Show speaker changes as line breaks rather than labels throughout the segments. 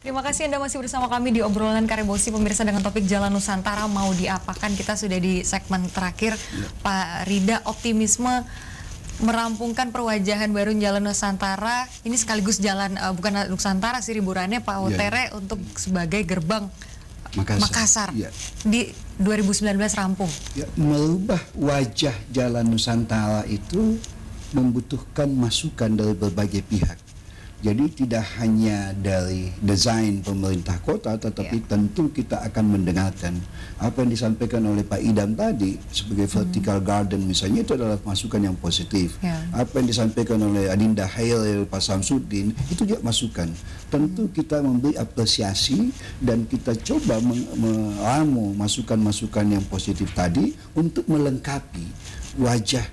Terima kasih Anda masih bersama kami di obrolan Karebosi, pemirsa, dengan topik Jalan Nusantara mau diapakan. Kita sudah di segmen terakhir. Pak Rida, optimisme merampungkan perwajahan baru Jalan Nusantara ini sekaligus jalan bukan Nusantara sih riburannya Pak Utere untuk sebagai gerbang Makassar di 2019 rampung.
Merubah wajah Jalan Nusantara itu membutuhkan masukan dari berbagai pihak. Jadi tidak hanya dari desain pemerintah kota, tetapi tentu kita akan mendengarkan apa yang disampaikan oleh Pak Idam tadi sebagai vertical garden misalnya, itu adalah masukan yang positif. Apa yang disampaikan oleh Adinda Hairil, Pak Samsudin, itu juga masukan. Tentu kita memberi apresiasi dan kita coba meramu masukan-masukan yang positif tadi untuk melengkapi wajah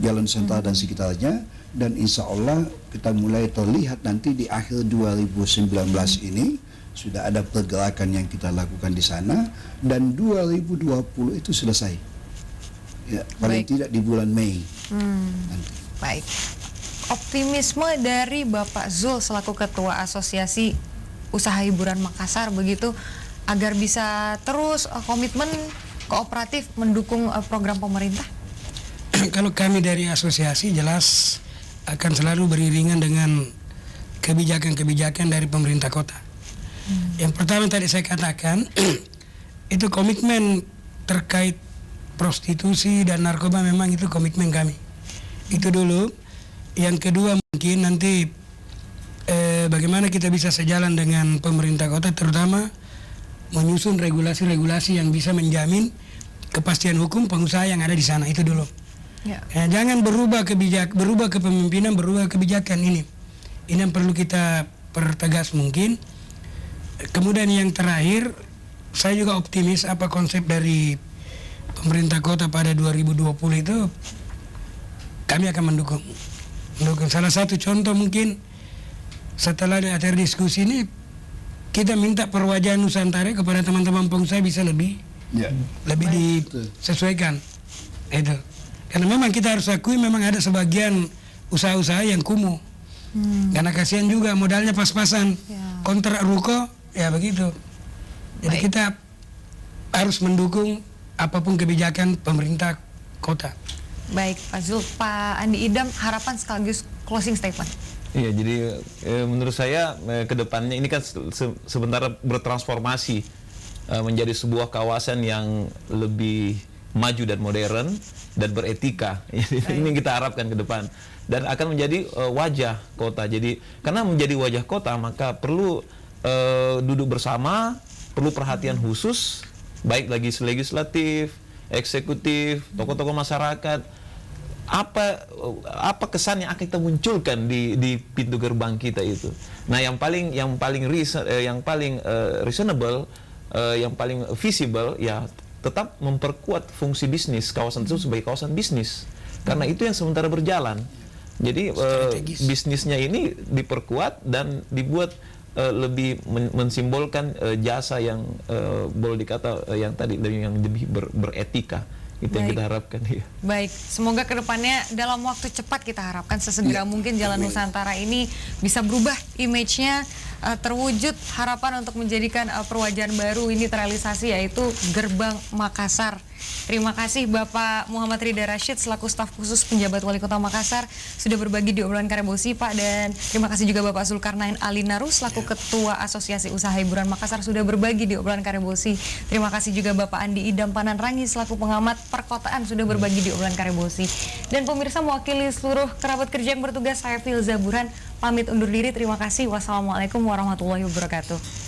Jalan Nusantara dan sekitarnya. Dan insya Allah kita mulai terlihat nanti di akhir 2019 ini sudah ada pergerakan yang kita lakukan di sana, dan 2020 itu selesai. Ya, paling tidak di bulan Mei. Nanti.
Baik. Optimisme dari Bapak Zul selaku Ketua Asosiasi Usaha Hiburan Makassar begitu agar bisa terus komitmen kooperatif mendukung program pemerintah.
Kalau kami dari asosiasi jelas akan selalu beriringan dengan kebijakan-kebijakan dari pemerintah kota. Yang pertama tadi saya katakan, itu komitmen terkait prostitusi dan narkoba, memang itu komitmen kami. Itu dulu. Yang kedua mungkin nanti bagaimana kita bisa sejalan dengan pemerintah kota, terutama menyusun regulasi-regulasi yang bisa menjamin kepastian hukum pengusaha yang ada di sana, itu dulu. Jangan berubah kepemimpinan, berubah kebijakan ini. Ini yang perlu kita pertegas mungkin. Kemudian yang terakhir, saya juga optimis apa konsep dari pemerintah kota pada 2020 itu kami akan mendukung. Salah satu contoh mungkin setelah di akhir diskusi ini kita minta perwajahan Nusantara kepada teman-teman pengusaha bisa lebih disesuaikan. Itu. Karena memang kita harus akui memang ada sebagian usaha-usaha yang kumuh. Karena kasihan juga modalnya pas-pasan. Kontrak ruko, ya begitu. Jadi kita harus mendukung apapun kebijakan pemerintah kota.
Baik, Pak Zul. Pak Andi Idam, harapan sekaligus closing statement.
Iya, jadi menurut saya ke depannya ini kan sebentar bertransformasi menjadi sebuah kawasan yang lebih maju dan modern dan beretika. Ini kita harapkan ke depan dan akan menjadi wajah kota. Jadi karena menjadi wajah kota maka perlu duduk bersama, perlu perhatian khusus baik legislatif, eksekutif, tokoh-tokoh masyarakat. Apa kesan yang akan kita munculkan di pintu gerbang kita itu. Nah, yang paling reasonable, yang paling visible ya tetap memperkuat fungsi bisnis kawasan itu sebagai kawasan bisnis, karena itu yang sementara berjalan. Jadi bisnisnya ini diperkuat dan dibuat lebih mensimbolkan jasa yang boleh dikata yang tadi yang lebih beretika. Itu yang kita harapkan.
Baik, semoga kedepannya dalam waktu cepat kita harapkan sesegera mungkin Jalan Nusantara ini bisa berubah image-nya, terwujud harapan untuk menjadikan perwajahan baru ini terrealisasi, yaitu Gerbang Makassar. Terima kasih Bapak Muhammad Rida Rashid selaku staf khusus penjabat Wali Kota Makassar sudah berbagi di obrolan Karebosi, Pak. Dan terima kasih juga Bapak Zulkarnain Alinaru selaku Ketua Asosiasi Usaha Hiburan Makassar sudah berbagi di obrolan Karebosi. Terima kasih juga Bapak Andi Idam Pananrangi selaku pengamat perkotaan sudah berbagi di obrolan Karebosi. Dan pemirsa, mewakili seluruh kerabat kerja yang bertugas, saya Filza Burhan pamit undur diri. Terima kasih. Wassalamualaikum warahmatullahi wabarakatuh.